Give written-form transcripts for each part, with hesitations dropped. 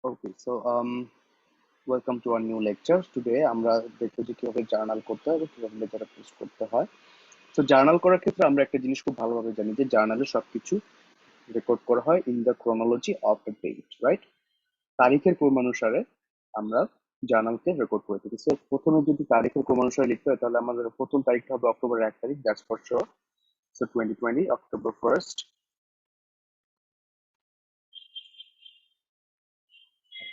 Okay, welcome to our new lecture. Today আমরা দেখবো যে কিভাবে জার্নাল করতে হয় এবং কিভাবে লেজারে পোস্ট করতে হয়। তো জার্নাল করার ক্ষেত্রে আমরা একটা জিনিস খুব ভালোভাবে জানি যে জার্নালে সবকিছু রেকর্ড করা হয় in the chronology of the date, right? তারিখের ক্রমানুসারে আমরা জার্নালকে রেকর্ড করে থাকি। সো প্রথমে যদি তারিখের ক্রমানুসারে লিখতে হয় তাহলে আমাদের প্রথম তারিখটা হবে অক্টোবরের 1 তারিখ, that's for sure. So 2020 October 1st।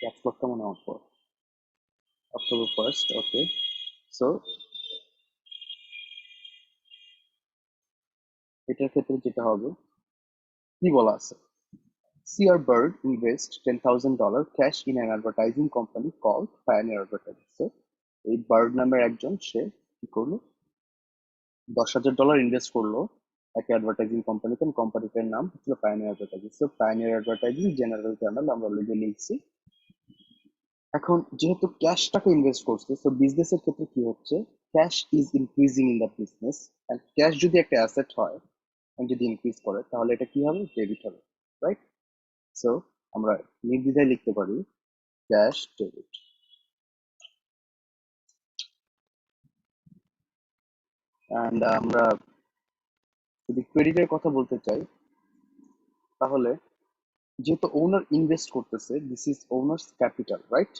Caps লকটা মনে হয় অক্টোবর 1st। ওকে, সো এটার ক্ষেত্রে যেটা হবে কি বলা আছে, Sear Bird invests $10,000 cash in an advertising company called Pioneer Advertising. So, এই বার্ড নামের একজন সে কি করলো, $10,000 ইনভেস্ট করলো একটা অ্যাডভার্টাইজিং কোম্পানিতে। কোম্পানিটার নাম হচ্ছিল pioneer advertising. So pioneer advertising general journal আমরা অলরেডি লিখছি। এখন যেহেতু ক্যাশ টাকা ইনভেস্ট করছে, সো বিজনেসের ক্ষেত্রে কি হচ্ছে, cash is increasing in the business. And cash যদি একটা অ্যাসেট হয় and যদি ইনক্রিজ করে তাহলে এটা কি হবে, ডেবিট হবে, রাইট? সো আমরা নির্দ্বিধায় লিখতে পারি ক্যাশ ডেবিট। অ্যান্ড আমরা যদি ক্রেডিটের কথা বলতে চাই তাহলে যেহেতু ওনার ইনভেস্ট করতেছে, this is owners capital, right?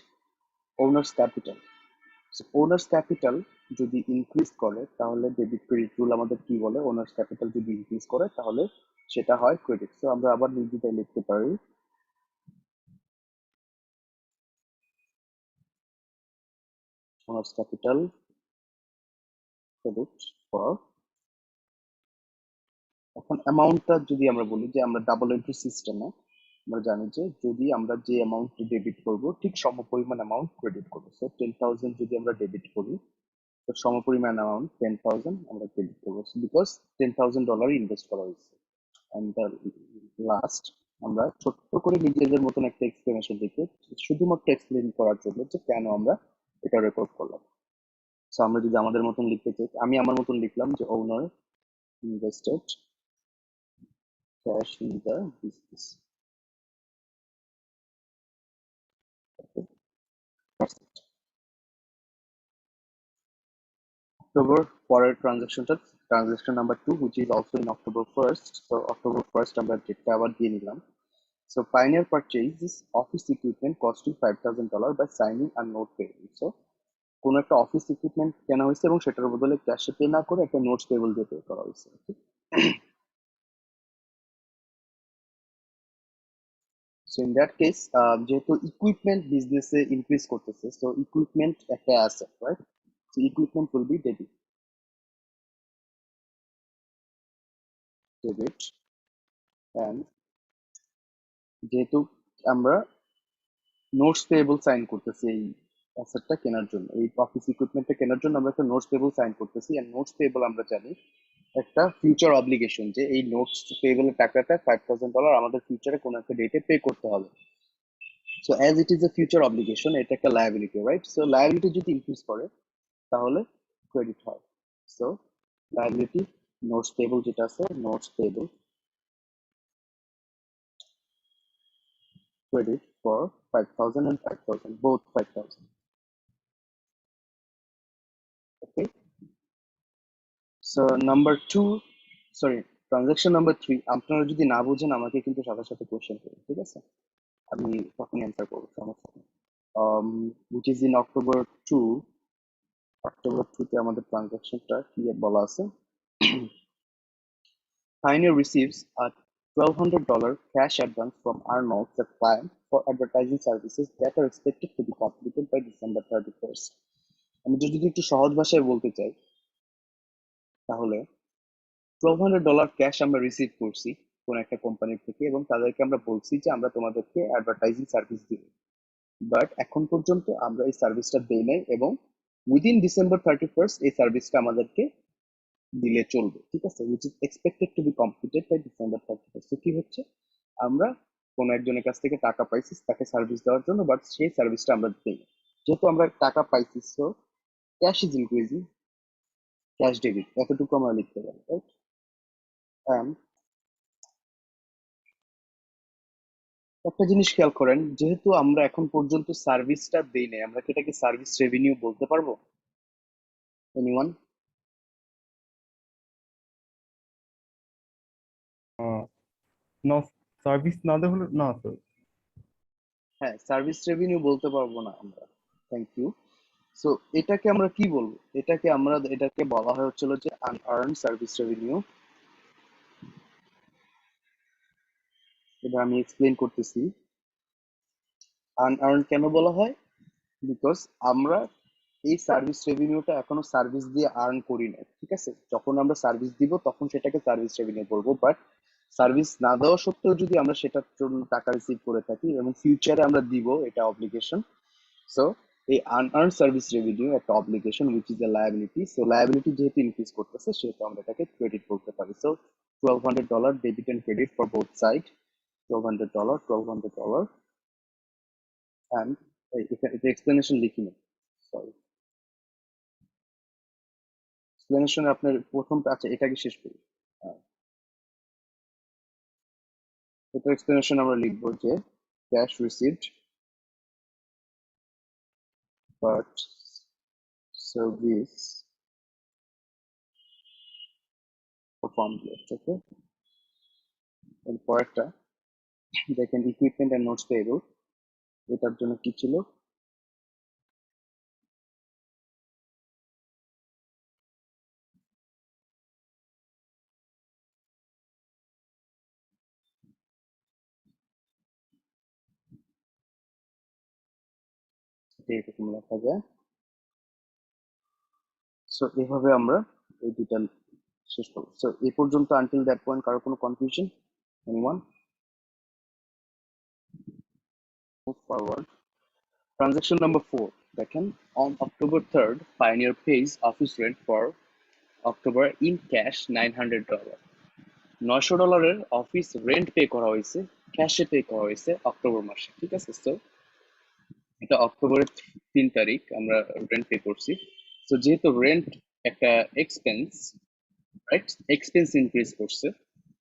Owners capital. Owners capital যদি ইনক্রিজ করে তাহলে ডেবিট ক্রেডিট রুল আমাদের কি বলে, ওনার্স ক্যাপিটাল যদি ইনক্রিজ করে তাহলে সেটা হয় ক্রেডিট। তো আমরা আবার নির্দ্বিধায় লিখতে পারি ওনার্স ক্যাপিটাল ক্রেডিট ফর। এখন অ্যামাউন্টটা যদি আমরা বলি যে আমরা ডাবল এন্ট্রি সিস্টেমে আমরা জানি যে যদি আমরা যে অ্যামাউন্ট ডেবিট করব ঠিক সমপরিমাণ অ্যামাউন্ট ক্রেডিট করবো। সো 10,000 যদি আমরা ডেবিট করি তো সমপরিমাণ অ্যামাউন্ট 10,000 আমরা ক্রেডিট করবো, বিকজ $10,000 ইনভেস্ট করা হয়েছে। অ্যান্ড লাস্ট আমরা ছোট্ট করে নিজেদের মতন একটা এক্সপ্লেনেশন লিখে শুধুমাত্র এক্সপ্লেন করার জন্য যে কেন আমরা এটা রেকর্ড করলাম। সো আমরা যদি আমাদের মতন লিখতে চাই, আমি আমার মতন লিখলাম যে ওনার invested cash in the business. October পরের ট্রানজাকশনটা transaction number 2 which is also in October 1st. So October 1st আমরা ডেটটা আবার দিয়ে নিলাম। So Pioneer purchases office equipment costing $5,000 by signing a note payable. So কোন একটা অফিস ইকুইপমেন্ট কেনা হয়েছে এবং সেটার বদলে ক্যাশে পে না করে একটা নোটস পেবল দিয়ে পে করা হয়েছে। সো ইন দ্যাট কেস যেহেতু ইকুইপমেন্ট বিজনেসে ইনক্রিজ করতেছে, সো ইকুইপমেন্ট একটা asset, right? So equipment will be debit. And যেহেতু আমরা নোটস পেয়েবল সাইন করতেছি এই অ্যাসেটটা কেনার জন্য, এই অফিস ইকুইপমেন্টটা কেনার জন্য আমরা একটা নোটস পেয়েবল সাইন করতেছি। এন্ড নোটস পেয়েবল আমরা জানি একটা ফিউচার অব্লিগেশন, যে এই নোটস পেয়েবলের টাকাটা $5,000 আমাদের ফিউচারে কোনো একটা ডেটে পে করতে হবে। So as it is a future obligation, এটা একটা লায়াবিলিটি, রাইট? সো লায়াবিলিটি যদি ইনক্রিজ করে তাহলে ক্রেডিট হয়। সো লায়াবিলিটি নোটস পেয়েবল যেটা আছে, notes payable credit for 5,000 and 5,000, both 5,000. Okay. So number 2, sorry, transaction number 3 আপনারা যদি না বুঝেন আমাকে কিন্তু সাথে সাথে কোশ্চেন করুন, ঠিক আছে? আমি তখনই অ্যান্সার করবো, সমস্যা নেই। which is in অক্টোবর 2 তে আমাদের ট্রানজাকশনটা কি বলা আছে, Pioneer receives a $1,200 cash advance from Arnold, the client, for advertising services that are expected to be completed by December 31st. আমি যদি একটু সহজ ভাষায় বলতে চাই তাহলে $1,200 ক্যাশ আমরা রিসিভ করছি কোন একটা কোম্পানির থেকে এবং তাদেরকে আমরা বলছি যে আমরা তোমাদেরকে অ্যাডভার্টাইজিং সার্ভিস দিব, বাট এখন পর্যন্ত আমরা এই সার্ভিসটা দেই নাই এবং উইদিন December 31st এই সার্ভিসটা আমাদেরকে দিলে চলবে, ঠিক আছে? which is expected to be completed by December 31st. তো কি হচ্ছে, আমরা কোন একজনের কাছ থেকে টাকা পাইছি তাকে সার্ভিস দেওয়ার জন্য, বাট সেই সার্ভিসটা আমরা দিই না। যেহেতু আমরা টাকা পাইছি, so cash is increasing, cash debit এতটুকু আমরা লিখতে পারি, রাইট? একটা জিনিস খেয়াল করেন, যেহেতু আমরা এখন পর্যন্ত সার্ভিসটা দেই নাই, আমরা কি এটাকে সার্ভিস রেভিনিউ বলতে পারবো? এনিওয়ান? না, সার্ভিস না দেওয়া হলে না স্যার। হ্যাঁ, সার্ভিস রেভিনিউ বলতে পারবো না আমরা। Thank you. সো এটাকে আমরা কি বলবো? এটাকে বলা হয় হচ্ছিল যে আনআর্ন সার্ভিস রেভিনিউ। এটা আমি এক্সপ্লেন করতেছি। আনআর্ন কেন বলা হয়? বিকজ আমরা এই সার্ভিস রেভিনিউটা এখনো সার্ভিস দিয়ে আর্ন করি না, ঠিক আছে? যখন আমরা সার্ভিস দিব তখন সেটাকে সার্ভিস রেভিনিউ বলবো, বাট সার্ভিস না দেওয়া সত্ত্বেও যদি আমরা সেটার জন্য টাকা রিসিভ করে থাকি এবং ফিউচারে আমরা দিব, এটা অব্লিগেশন। সো এই আনআর্ন সার্ভিস রেভিনিউ একটা obligation which is a liability. So liability যেহেতু ইনক্রিজ করতেছে সেহেতু আমরা এটাকে ক্রেডিট বলতে পারি। So $1200 debit and credit for both side. $1200 and এটা এক্সপ্লেনেশন লিখিনি, সরি। এক্সপ্লেনেশন আপনার প্রথমটা, আচ্ছা এটাকে শেষ করি। এটা এক্সপ্লেনেশন আমরা লিখবো যে cash received but service performed late. Okay, এরপর একটা দেখেন ইকুইপমেন্ট এন্ড নোটস পেয়েবল, এটার জন্য কি ছিল? এরকম লেখা যায়। সো এভাবে আমরা এই দুটা শেষ করবো। সো এই পর্যন্ত আনটিল দ্যাট পয়েন্ট কারো কোনো confusion? Anyone? Move forward. Transaction number 4, দেখেন, on October 3rd Pioneer pays office rent for October in cash $900। $900 office rent pay করা হয়েছে, ক্যাশে পে করা হয়েছে অক্টোবর মাসে, ঠিক আছে? তো এটা অক্টোবরের 3 তারিখ আমরা রেন্ট পে করছি। তো যেহেতু রেন্ট একটা এক্সপেন্স, রাইট? এক্সপেন্স ইনক্রিজ করছে।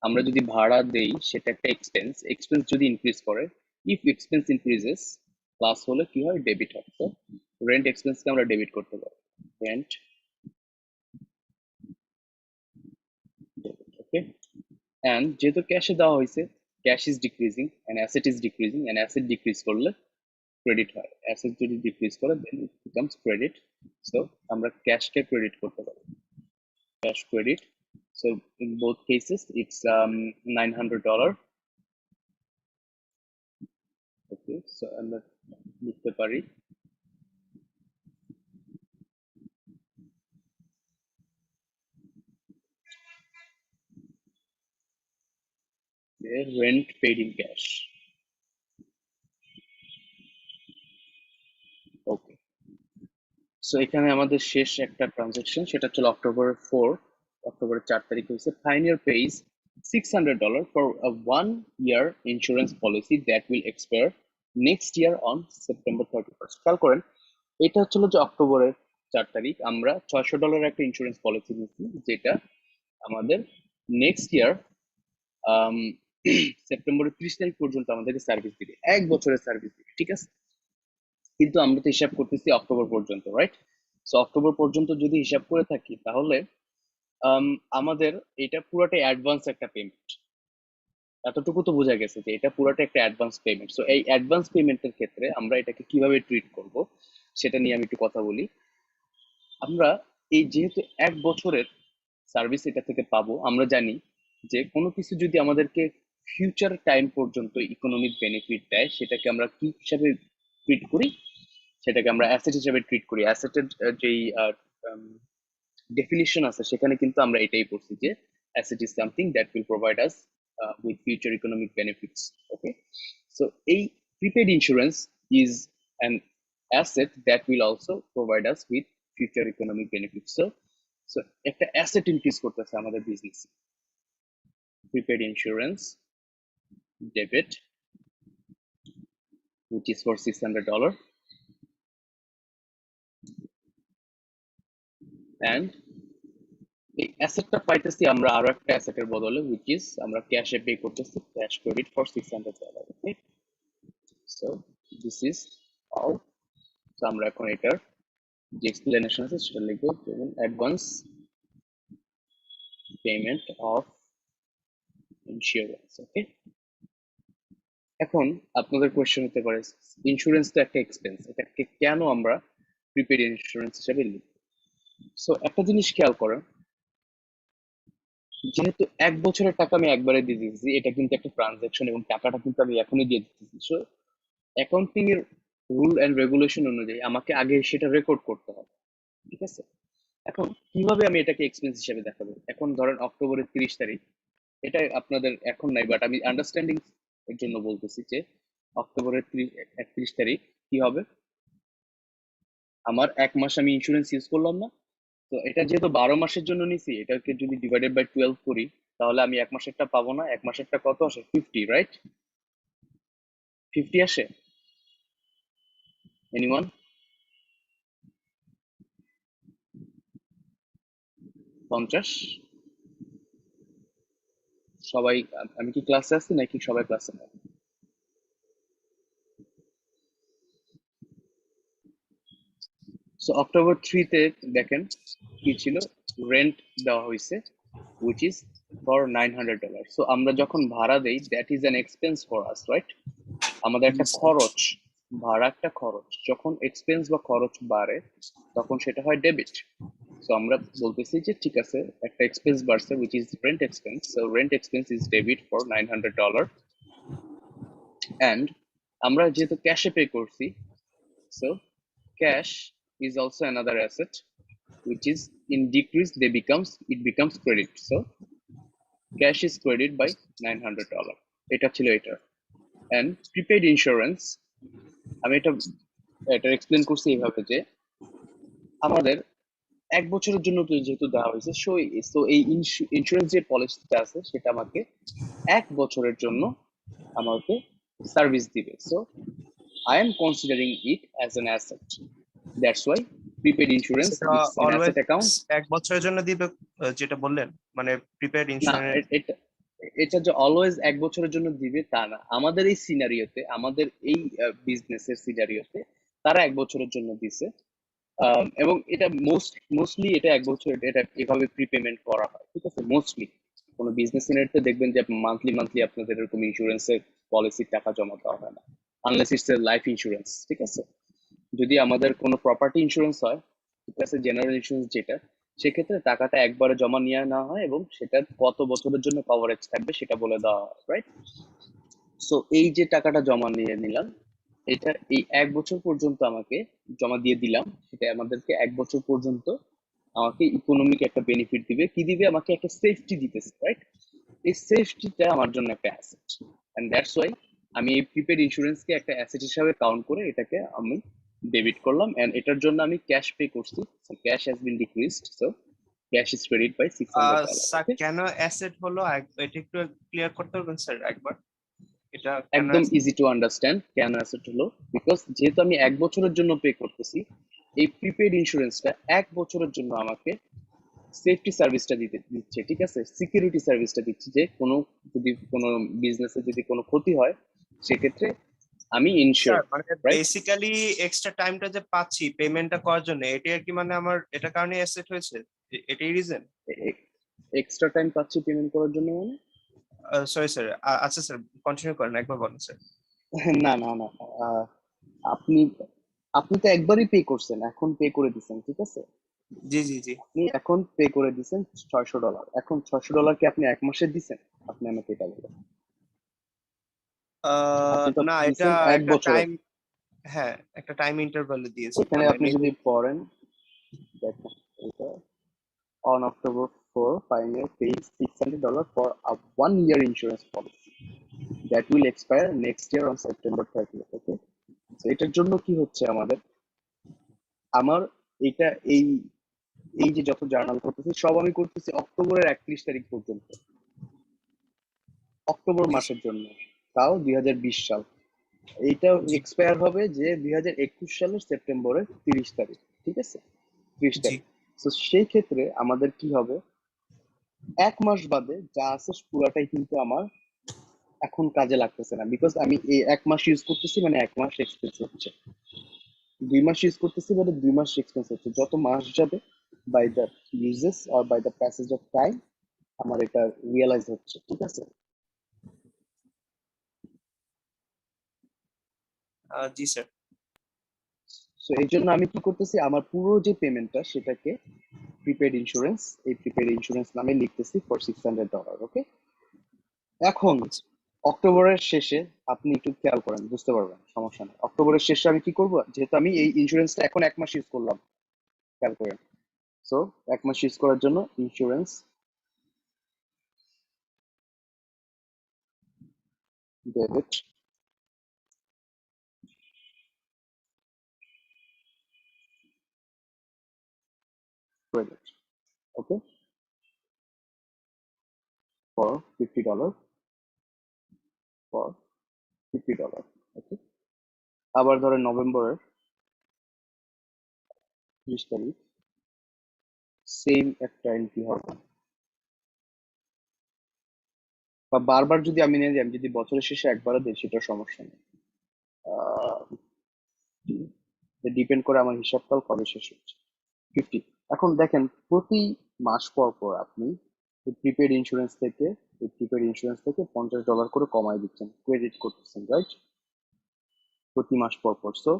আমরা যদি ভাড়া দেই সেটা একটা এক্সপেন্স, এক্সপেন্স যদি ইনক্রিজ করে, ইফ এক্সপেন্স ইনক্রিজেস প্লাস হলে কি হয়? ডেবিট হয়। তো রেন্ট এক্সপেন্সকে আমরা ডেবিট করতে পারি। Rent debit, okay. অ্যান্ড যেহেতু ক্যাশে দেওয়া হয়েছে, cash is decreasing and asset is decreasing, and asset decrease করলে ক্রেডিট হয়, অ্যাসেট যদি ডিক্রিজ করে then it becomes credit. So আমরা ক্যাশকে ক্রেডিট করতে পারি, cash credit. So in both cases it's $900। Okay, so আমরা লিখতে পারি যে rent paid in cash. Okay, so এখানে আমাদের শেষ একটা ট্রানজাকশন, সেটা ছিল অক্টোবরের 4 তারিখ হয়েছে। Pioneer page $600 for a 1 year insurance policy that will expire next year on September 31st। খেয়াল করেন, এটা হচ্ছিল যে অক্টোবরের 4 তারিখ আমরা $600 একটা ইন্স্যুরেন্স পলিসি নিয়েছি, যেটা আমাদের নেক্সট ইয়ার সেপ্টেম্বরের 30 তারিখ পর্যন্ত আমাদেরকে সার্ভিস দিবে, 1 বছরের সার্ভিস দিবে, ঠিক আছে? কিন্তু আমরা তো হিসাব করতেছি অক্টোবর পর্যন্ত, রাইট? সো অক্টোবর পর্যন্ত যদি হিসাব করে থাকি তাহলে আম, আমাদের এটা পুরোটাই অ্যাডভান্স একটা পেমেন্ট। এতটুকু তো বোঝা গেছে যে এটা পুরোটা একটা অ্যাডভান্স পেমেন্ট। সো এই অ্যাডভান্স পেমেন্টের ক্ষেত্রে আমরা এটাকে কিভাবে ট্রিট করব সেটা নিয়ে আমি একটু কথা বলি। আমরা এই যেহেতু 1 বছরের সার্ভিস এটা থেকে পাবো, আমরা জানি যে কোনো কিছু যদি আমাদেরকে ফিউচার টাইম পর্যন্ত ইকোনমিক বেনিফিট দেয় সেটাকে আমরা কি হিসাবে ট্রিট করি? সেটাকে আমরা অ্যাসেট হিসেবে ট্রিট করি। অ্যাসেটের যেই ডেফিনিশন আছে সেখানে কিন্তু আমরা এটাই পড়ছি যে asset is something that will provide us with future economic benefits. Okay, so এই prepaid insurance is an asset that will also provide us with future economic benefits. So so একটা অ্যাসেট ইনক্রিজ করতেছে আমাদের বিজনেস। Prepaid insurance debit which is for $600 and এই অ্যাসেটটা পাইতেছি আমরা আরো একটা অ্যাসেটের বদলে, which is আমরা ক্যাশে পে করতেছি, cash credit for $600। Okay, so this is all. তো আমরা এখন এটার যে এক্সপ্লেনেশন আছে সেটা লিখবো, যেমন অ্যাডভান্স পেমেন্ট অফ ইন্স্যুরেন্স। ওকে, এখন আপনাদের কোয়েশ্চেন হতে পারে ইন্স্যুরেন্স তো একটা এক্সপেন্স, এটাকে কেন আমরা প্রিপেড ইন্স্যুরেন্স হিসেবে লিখব? সো একটা জিনিস খেয়াল করেন, যেহেতু 1 বছরের টাকা আমি একবারে দিয়ে দিতেছি, এটা কিন্তু একটা ট্রানজাকশন এবং টাকাটা কিন্তু আমি এখনই দিয়ে দিতেছি। সো অ্যাকাউন্টিং এর রুল এন্ড রেগুলেশন অনুযায়ী আমাকে আগে সেটা রেকর্ড করতে হবে, ঠিক আছে? এখন কিভাবে আমি এটাকে এক্সপেন্স হিসেবে দেখাবো? এখন ধরেন অক্টোবরের 30 তারিখ, এটা আপনাদের এখন নাই, বাট আমি আন্ডারস্ট্যান্ডিং এর জন্য বলতেছি যে অক্টোবরের 31 তারিখ কি হবে, আমার 1 মাস আমি ইন্স্যুরেন্স ইউজ করলাম না। তো এটা যেহেতু 12 মাসের জন্য নিছি, এটাকে যদি ডিভাইডেড বাই 12 করি, তাহলে আমি 1 মাসেরটা পাবো না। 1 মাসেরটা কত আসে? 50, রাইট? 50 আসে? এনিওয়ান? 50? সবাই? আমি কি ক্লাসে আছি নাকি সবাই ক্লাসে না? সো অক্টোবর 3-তে দেখেন কি ছিল, রেন্ট দেওয়া হয়েছে which is for $900. সো আমরা যখন ভাড়া দেই, that is an expense for us, right? আমাদের একটা খরচ, ভাড়া একটা খরচ। যখন এক্সপেন্স বা খরচ বাড়ে তখন সেটা হয় ডেবিট। সো আমরা বলতেছি যে ঠিক আছে, একটা এক্সপেন্স বাড়ছে which is rent expense, so rent expense is debit for $900, and আমরা যেহেতু ক্যাশে পে করছি, so cash is also another asset which is in decrease, it becomes credit. So cash is credit by $900. এটা ছিল এটা। and prepaid insurance, আমি এটা explain করছি এইভাবে যে আমাদের 1 বছরের জন্য তো যেহেতু দেওয়া হয়েছে, সো এই ইন্স্যুরেন্স যে পলিসিটা আছে সেটা আমাকে 1 বছরের জন্য আমাকে সার্ভিস দিবে। So I am considering it as an asset, that's why prepaid insurance সেটা it's an always asset account. 1 বছরের জন্য দিবে, যেটা বললেন, মানে প্রিপেড না, ইন্স্যুরেন্স। এটা এটা যে অলওয়েজ 1 বছরের জন্য দিবে তা না। আমাদের এই সিনারিওতে, আমাদের এই বিজনেসের সিনারিওতে তারা 1 বছরের জন্য দিছে। এবং এটা মোস্টলি এটা 1 বছর এটা এভাবে প্রিপেমেন্ট করা হয়, ঠিক আছে? মোস্টলি কোনো বিজনেস সিনারিওতে দেখবেন যে মান্থলি মান্থলি আপনাদের এরকম ইন্স্যুরেন্সের পলিসির টাকা জমা দেওয়া হয় না, unless it's a life insurance, ঠিক আছে? যদি আমাদের কোনো প্রপার্টি ইন্স্যুরেন্স হয়, ঠিক আছে, জেনারেল ইন্স্যুরেন্স যেটা, সেক্ষেত্রে টাকাটা একবারে জমা নিয়ে নেওয়া হয় এবং সেটা কত বছরের জন্য কভারেজ থাকবে সেটা বলে দেওয়া হয়, রাইট? সো এই যে টাকাটা জমা নিয়ে নিলাম, এটা এই 1 বছর পর্যন্ত আমাকে জমা দিয়ে দিলাম, সেটা আমাদেরকে 1 বছর পর্যন্ত আমাকে ইকোনমিক একটা বেনিফিট দিবে। কি দিবে? আমাকে একটা সেফটি দিতেছে, রাইট? এই সেফটিটা আমার জন্য একটা অ্যাসেট, এন্ড দ্যাটস ওয়াই আমি এই প্রিপেড ইন্স্যুরেন্সকে একটা অ্যাসেট হিসাবে কাউন্ট করে এটাকে আমি ডেবিট করলাম, এন্ড এটার জন্য আমি ক্যাশ পে করছি। So cash has been decreased, so cash is credit by $600। Sir, okay, কেন অ্যাসেট হলো এটা একটু ক্লিয়ার করতে পারবেন স্যার একবার? এটা কেন একদম ইজি টু আন্ডারস্ট্যান্ড কেন অ্যাসেট হলো, বিকজ যেহেতু আমি 1 বছরের জন্য পে করতেছি, এই প্রিপেড ইন্স্যুরেন্সটা 1 বছরের জন্য আমাকে সেফটি সার্ভিসটা দিচ্ছে, ঠিক আছে? সিকিউরিটি সার্ভিসটা দিচ্ছে যে যদি কোনো বিজনেসে যদি কোনো ক্ষতি হয় সেক্ষেত্রে আমি স্যার, ইনশিওর, মানে রাইট? বেসিক্যালি এক্সট্রা টাইমটা যে পাচ্ছি পেমেন্টটা করার জন্য, এটা কি মানে আমার এটা কারণে অ্যাসেট হয়েছে? এটাই রিজন? এক্সট্রা টাইম পাচ্ছি পেমেন্ট করার জন্য মানে? Sorry sir. আচ্ছা স্যার, কন্টিনিউ করেন, একবার বলেন স্যার। না না না, আহ, আপনি আপনি তো একবারই পে করছেন, এখন পে করে দিচ্ছেন, ঠিক আছে? জি জি জি। আপনি এখন পে করে দিচ্ছেন $600, এখন $600 কি আপনি 1 মাসের দিচ্ছেন? আপনি আমাকে এটা বলেন। আপনি তো না, এটা দিচ্ছেন এক একটা বছরের। টাইম, হ্যাঁ একটা টাইম ইন্টারভ্যালে দিয়েছি, এখানে মানে আপনি যদি পড়েন, দেখেন এটা on October 4, Pioneer pays $600 for a 1-year insurance policy that will expire next year on September 30th. Okay, so এটার জন্য কি হচ্ছে আমার এটা এই এই যে যত জার্নাল করতেছি সব আমি করতেছি অক্টোবরের 31 তারিখ পর্যন্ত, অক্টোবর মাসের জন্য, তাও 2020 সাল। এইটা জি এক্সপায়ার হবে যে 2021 সালের সেপ্টেম্বরের 30 তারিখ, ঠিক আছে? 30 জি। তারিখ। তো সেই ক্ষেত্রে আমাদের কি হবে, 1 মাস বাদে যা আছে পুরাটাই কিন্তু আমার এখন কাজে লাগতেছে না, বিকজ আমি এই 1 মাস ইউজ করতেছি, মানে 1 মাস এক্সপেন্স হচ্ছে। 2 মাস ইউজ করতেছি, মানে 2 মাস এক্সপেন্স হচ্ছে। যত মাস যাবে, বাই দ্য ইউজেস আর by the passage of time, আমার এটা রিয়েলাইজ হচ্ছে, ঠিক আছে? জি স্যার। সো এই জন্য আমি কি করতেছি, আমার পুরো যে পেমেন্টটা সেটাকে প্রিপেড ইন্স্যুরেন্স, এই প্রিপেড ইন্স্যুরেন্স নামে লিখতেছি ফর $600। ওকে, এখন ওকে অক্টোবরের শেষে আপনি একটু খেয়াল করেন, বুঝতে পারবেন, সমস্যা নেই। অক্টোবরের শেষে আমি কি করব, যেহেতু আমি এই ইন্স্যুরেন্সটা এখন 1 মাস ইউজ করলাম, খেয়াল করেন। সো 1 মাস ইউজ করার জন্য insurance debit credit, okay, for $50, for $50, ওকে। আবার ধরেন নভেম্বরের 30 তারিখ, সেম একটা এন্ট্রি হবে। বা বারবার যদি আমি নিয়ে যাই, আমি যদি বছরের শেষে একবারও দিই, সেটা সমস্যা নেই। ডিপেন্ড করে আমার হিসাবকাল কবে শেষ হচ্ছে। 50। এখন দেখেন, প্রতি মাস পর পর আপনি এই প্রিপেড ইন্স্যুরেন্স থেকে $50 করে কমাই দিচ্ছেন, ক্রেডিট করতেছেন, রাইট? প্রতি মাস পর পর। So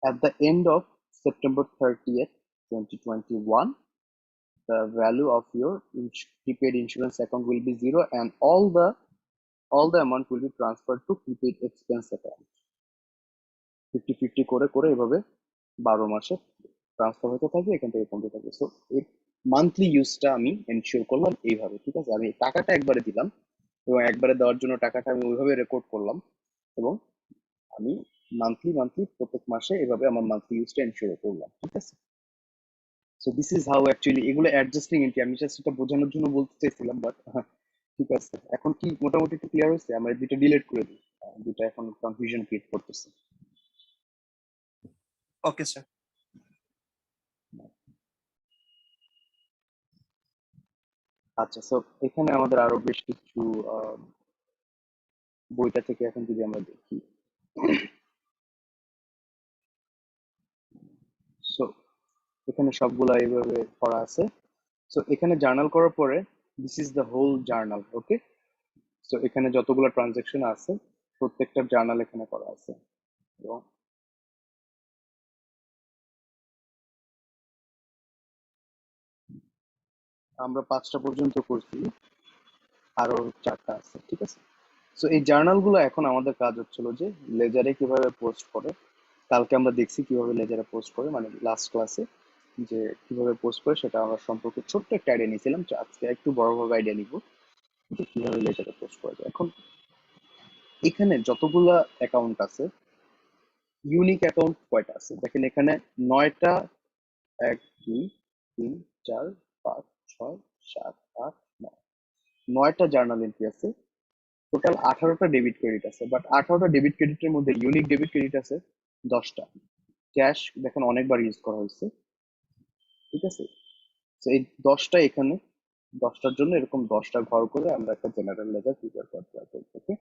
at the end of September 30th, 2021, the value of your prepaid insurance account will be zero, and all the amount will be transferred to prepaid expense account. 50-50 করে করে এভাবে 12 মাসে ট্রান্সফার হতে থাকবে, এখান থেকে কমতে থাকবে। সো এই মান্থলি ইউজটা আমি এনশিওর করলাম এইভাবে, ঠিক আছে? আমি টাকাটা একবারে দিলাম, এবং একবারে দেওয়ার জন্য টাকাটা আমি ওইভাবে রেকর্ড করলাম, এবং আমি মান্থলি মান্থলি প্রত্যেক মাসে এভাবে আমার মান্থলি ইউজটা এনশিওর করলাম, ঠিক আছে? So this is how actually এগুলো অ্যাডজাস্টিং এন্ট্রি, আমি জাস্ট এটা বোঝানোর জন্য বলতে চাইছিলাম, বাট ঠিক আছে। এখন কি মোটামুটি একটু ক্লিয়ার হয়েছে? আমরা দুটো ডিলিট করে দিই, দুটো এখন কনফিউশন ক্রিয়েট করতেছে। Okay sir. আচ্ছা, সো এখানে আমাদের আরো বেশ কিছু বইটা থেকে এখন যদি আমরা দেখি, সো এখানে সবগুলা এইভাবে করা আছে। সো এখানে জার্নাল করার পরে, this is the whole journal, okay. So এখানে যতগুলো ট্রানজেকশন আছে, প্রত্যেকটা জার্নাল এখানে করা আছে, এবং আমরা 5টা পর্যন্ত করছি, আরো 4টা আছে, ঠিক আছে? সো এই জার্নাল গুলো এখন আমাদের কাজ হচ্ছিল যে লেজারে কিভাবে পোস্ট করে। কালকে আমরা দেখছি কিভাবে লেজারে পোস্ট করে, মানে লাস্ট ক্লাসে যে কিভাবে পোস্ট করে সেটা আমরা সম্পর্কে ছোট্ট একটা আইডিয়া নিয়েছিলাম। তো আজকে একটু বড়ভাবে আইডিয়া নিব যে কিভাবে লেজারে পোস্ট করা যায়। এখন এখানে যতগুলা অ্যাকাউন্ট আছে, ইউনিক অ্যাকাউন্ট কয়টা আছে দেখেন, এখানে 9টা, 1 2 3 4 5 6 7 8 9, 9টা জার্নাল এন্ট্রি আছে। টোটাল 18টা ডেবিট ক্রেডিট আছে, বাট 18টা ডেবিট ক্রেডিটের মধ্যে ইউনিক ডেবিট ক্রেডিট আছে 10টা। ক্যাশ দেখেন অনেকবার ইউজ করা হয়েছে, ঠিক আছে? তো এই 10টা এখানে, 10টার জন্য এরকম 10টা ঘর করে আমরা একটা জেনারেল লেজার প্রিপেয়ার করতে পারবো, ওকে।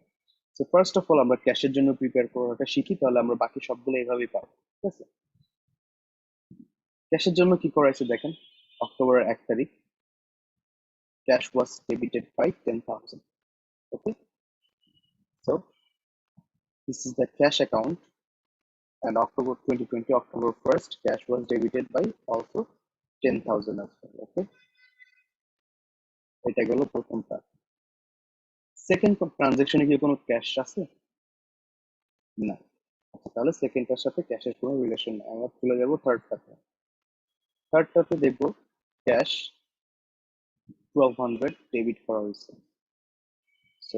সো ফার্স্ট অফ অল আমরা ক্যাশের জন্য প্রিপেয়ার করাটা শিখি, তাহলে আমরা বাকি সবগুলো এইভাবেই পারবো, ঠিক আছে? ক্যাশের জন্য কি করা হয়েছে দেখেন, অক্টোবরের 1 তারিখ, cash was debited by 10,000. Okay, so this is the cash account, and October 2020, October 1st, cash was debited by also 10,000 as well. Okay, এটা গেল প্রথমটা। সেকেন্ড ট্রানজেকশনে কি কোনো ক্যাশ আছে? না। আচ্ছা, তাহলে সেকেন্ডটার সাথে ক্যাশের কোনো রিলেশন নেই। আমরা চলে যাব থার্ডটাতে। থার্ডটাতে দেখবো ক্যাশ 1200 ডেবিট করা হয়েছে। সো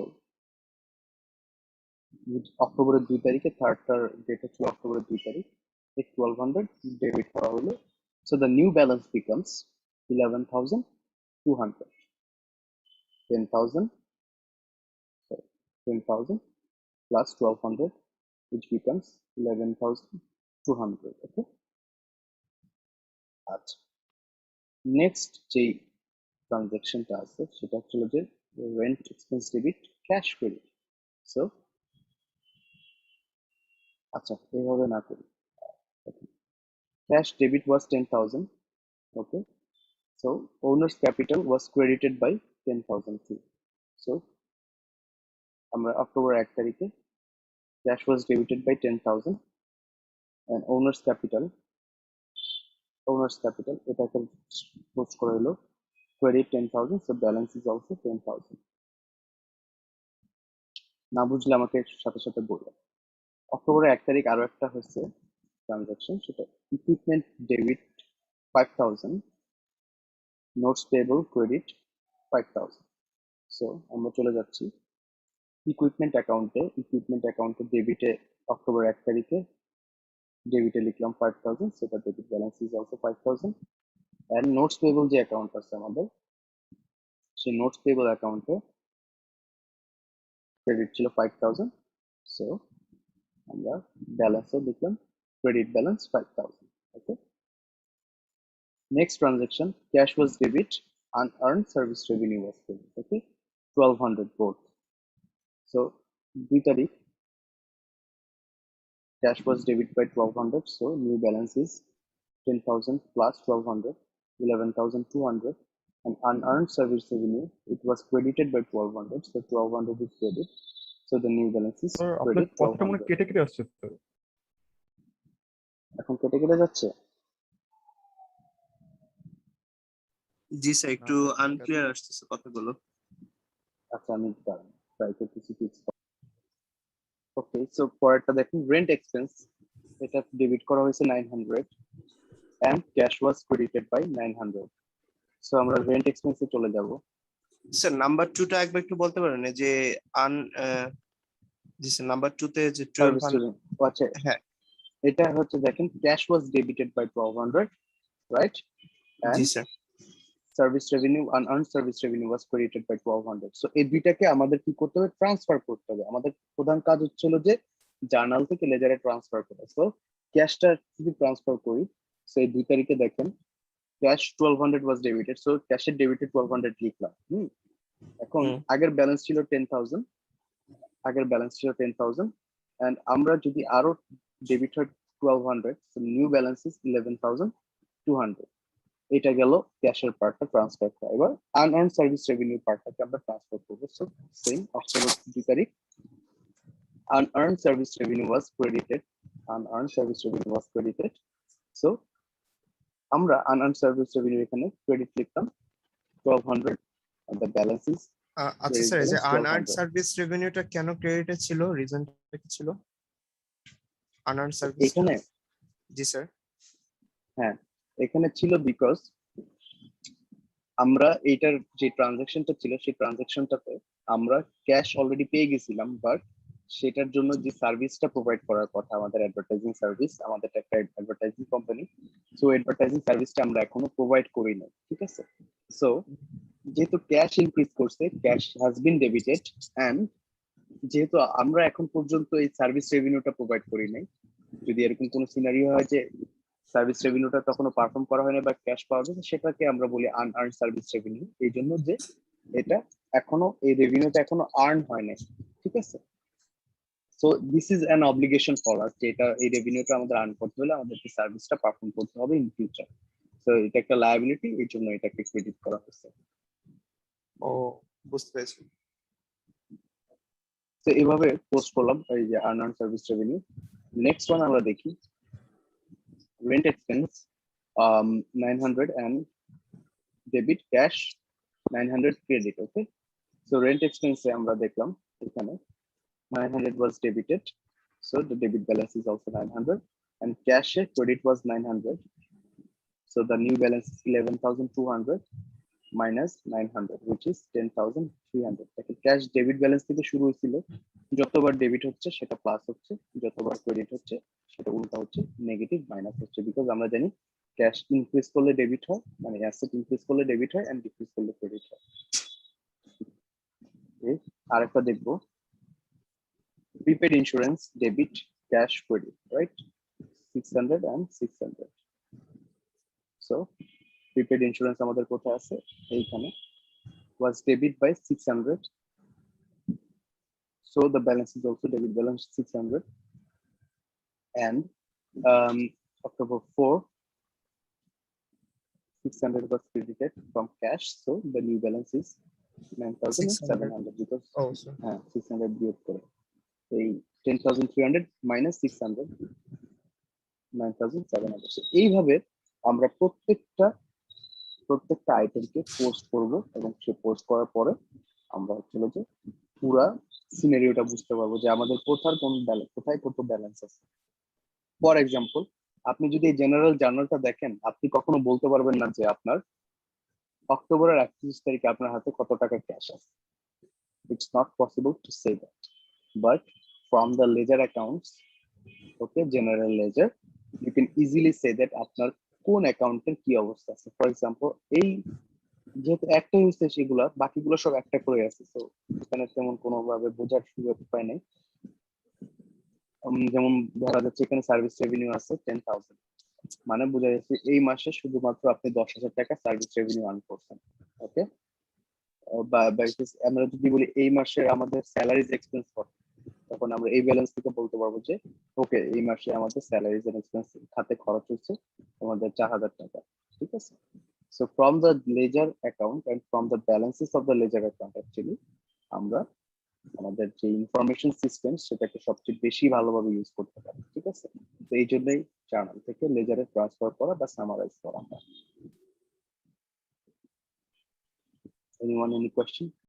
অক্টোবরের 2 তারিখে, থার্ডটার ডেট হচ্ছে অক্টোবরের 2 তারিখ, এই 1200 ডেবিট করা হলো। So the new balance becomes 11,200, 10,000, sorry, 10,000 plus 1200, which becomes 11,200. Okay, আচ্ছা, নেক্সট যেই ট্রানজেকশনটা আছে সেটা হচ্ছে যে rent expense debit cash credit. So আচ্ছা এইভাবে না করি, cash debit was 10,000. Okay, so owner's capital was credited by 10,000 too. So আমরা অক্টোবর 1 তারিখে cash was debited by 10,000 and owner's capital এটাকে পোস্ট করে হলো credit 10,000, so balance is also 10,000. না বুঝলে আমাকে সাথে সাথে বলবে। অক্টোবরের 1 তারিখ আরো একটা হচ্ছে ট্রানজাকশন, সেটা equipment debit 5,000, notes payable credit 5,000. So আমরা চলে যাচ্ছি ইকুইপমেন্ট অ্যাকাউন্টে ডেবিটে অক্টোবর 1 তারিখে ডেবিটে লিখলাম 5,000, সেটা debit balance is also 5,000. And notes payable যে অ্যাকাউন্ট আছে আমাদের, সেই নোটস পেয়েবল অ্যাকাউন্টে ক্রেডিট ছিল 5,000, সো আমরা ব্যালেন্সও লিখলাম credit balance 5,000. Okay, next transaction, cash was debit, unearned service revenue was paid. Okay, 1,200 both. So 2 তারিখ cash was debit by 1,200, so new balance is 10,000 plus 1,200, 11,200. And unearned service revenue, it was credited by 1,200, so 1,200 is credit, so the new balance is sir আপনার credit কথাটা মনে 1,200. কেটে কেটে আসছে sir. এখন কেটে কেটে যাচ্ছে? জি স্যার, একটু আনক্লিয়ার আসতেছে কথাগুলো। আচ্ছা আমি ট্রাই করতেছি ফিক্স। ওকে, সো পরেরটা দেখুন, রেন্ট এক্সপেন্স, এটা ডেবিট করা হয়েছে 900 and cash was credited by 900. So আমরা রেন্ট এক্সপেন্সে চলে যাব। স্যার নাম্বার 2 টা একবার একটু বলতে পারেন, যে জি স্যার নাম্বার 2 তে যে 1200। আচ্ছা হ্যাঁ এটা হচ্ছে দেখেন, cash was debited by 1,200, right? G And sir. Service revenue, unearned service revenue was credited by 1,200. So এই দুইটাকে আমাদের কি করতে হবে? ট্রান্সফার করতে হবে। আমাদের প্রধান কাজ হচ্ছিল যে জার্নাল থেকে লেজারে ট্রান্সফার করা। সো ক্যাশটা যদি ট্রান্সফার করি, সো এই 2 তারিখে দেখেন ক্যাশ 1,200 was debited, সো ক্যাশের ডেবিটেড 1,200 লিখলাম। এখন আগের ব্যালেন্স ছিল 10,000, and আমরা যদি আরো ডেবিট হয় 1,200, সো নিউ ব্যালেন্স ইজ 11,200. এটা গেল ক্যাশের পার্টটা ট্রান্সফার করা। এবার আনআর্ন সার্ভিস রেভিনিউ পার্টটাকে আমরা ট্রান্সফার করবো। সো সেম অক্টোবর 2 তারিখ unearned service revenue was credited. So আমরা unearned service revenue এখানে ক্রেডিট লিখলাম 1,200 and the balance is আচ্ছা স্যার, এই যে balance আনআর্নড 1,200. সার্ভিস রেভিনিউটা কেন ক্রেডিটে ছিল, রিজনটা কি ছিল? আনআর্নড সার্ভিস এখানে জি স্যার। হ্যাঁ, এখানে ছিল বিকজ আমরা এইটার যে ট্রানজাকশনটা ছিল সেই ট্রানজাকশনটাতে আমরা ক্যাশ অলরেডি পেয়ে গেছিলাম, বাট সেটার জন্য যে সার্ভিসটা প্রোভাইড করার কথা, আমাদের অ্যাডভার্টাইজিং সার্ভিস, আমাদের একটা অ্যাডভার্টাইজিং কোম্পানি, সো অ্যাডভার্টাইজিং সার্ভিসটা আমরা এখনো প্রোভাইড করি না। ঠিক আছে, সো যেহেতু ক্যাশ ইনক্রিজ করছে, cash has been debited, and যেহেতু আমরা এখন পর্যন্ত এই সার্ভিস রেভিনিউটা প্রোভাইড করি নাই, যদি এরকম কোনো সিনারিও হয় যে সার্ভিস রেভিনিউটা তখনো পারফর্ম করা হয় না বা ক্যাশ পাওয়া যায়, সেটাকে আমরা বলি আনআর্ন সার্ভিস রেভিনিউ। এই জন্য যে এটা এখনো, এই রেভিনিউটা এখনো আর্ন হয় না। ঠিক আছে, so this is an obligation for us, যে এটা, এই রেভিনিউটা আমাদের আর্ন করতে হলে আমাদেরকে সার্ভিসটা পারফর্ম করতে হবে ইন ফিউচার। সো এটা একটা লায়াবিলিটি, এই জন্য এটাকে ক্রেডিট করা হচ্ছে। ও বুঝতে পেরেছি। তো এইভাবে পোস্ট করলাম এই যে unearned service revenue. Next one আমরা দেখি rent expense, 900 and debit, cash 900 credit. Okay, so rent expense আমরা দেখলাম এখানে 900 was debited, so the debit balance is also 900, and cash credit was 900, so the new balance is 11,200 minus 900, which is 10,300. Cash debit balance থেকে শুরু হয়েছিল, যতবার debit হচ্ছে সেটা plus হচ্ছে, যতবার ক্রেডিট হচ্ছে সেটা উল্টা হচ্ছে, নেগেটিভ মাইনাস হচ্ছে, বিকজ আমরা জানি ক্যাশ ইনক্রিজ করলে ডেবিট হয়, মানে অ্যাসেট ইনক্রিজ করলে ডেবিট হয়, এন্ড ডিক্রিজ করলে ক্রেডিট হয়। আরেকটা দেখবো, prepaid insurance debit, cash credit, right? 600 and 600. So prepaid insurance আমাদের কোথায় আছে? এইখানে was debit by 600, So the balance is also debit balance 600. And October 4, 600 was credited from cash. So the new balance is 9,700 because Oh, so 600 বিয়োগ করে এই 10,300 minus 600 9,700. So এইভাবে আমরা প্রত্যেকটা আইটেমকে পোস্ট করব এবং সে পোস্ট করার পরে আমরা হচ্ছে যে পুরা সিনারিওটা বুঝতে পারবো যে আমাদের কোথায় কত ব্যালেন্স আছে। ফর এক্সাম্পল, আপনি যদি এই জেনারেল জার্নালটা দেখেন, আপনি কখনো বলতে পারবেন না যে আপনার অক্টোবরের 31 তারিখে আপনার হাতে কত টাকা ক্যাশ আছে। It's not possible to say that. But from the ledger accounts, okay, general ledger, you can easily say that আপনার কোন অ্যাকাউন্টের কি অবস্থা আছে। ফর এক্সাম্পল, এই যেহেতু একটা হচ্ছে সেগুলা বাকিগুলো সব একটা করে আছে, তো এখানে তেমন কোনো ভাবে বোঝার সুযোগ উপায় নেই। যেমন ধরা যাচ্ছে এখানে সার্ভিস রেভিনিউ আছে 10,000, মানে বোঝা যাচ্ছে এই মাসে শুধুমাত্র আপনি 10,000 টাকা সার্ভিস রেভিনিউ আর্ন করছেন। ওকে, বা আমরা যদি বলি এই মাসে আমাদের স্যালারিজ এক্সপেন্স কত, তখন আমরা এই ব্যালেন্স থেকে বলতে পারবো যে ওকে, এই মাসে আমাদের স্যালারিজ এন্ড এক্সপেন্স খাতে খরচ হচ্ছে আমাদের 4,000 টাকা। ঠিক আছে। So from the ledger account and from the balances of the ledger account actually আমরা আমাদের যে ইনফরমেশন সিস্টেম সেটাকে সবচেয়ে বেশি ভালোভাবে ইউজ করতে পারি। ঠিক আছে। তো এই জন্যই জার্নাল থেকে লেজারে ট্রান্সফার করা বা সামারাইজ করা হয়। Anyone any question?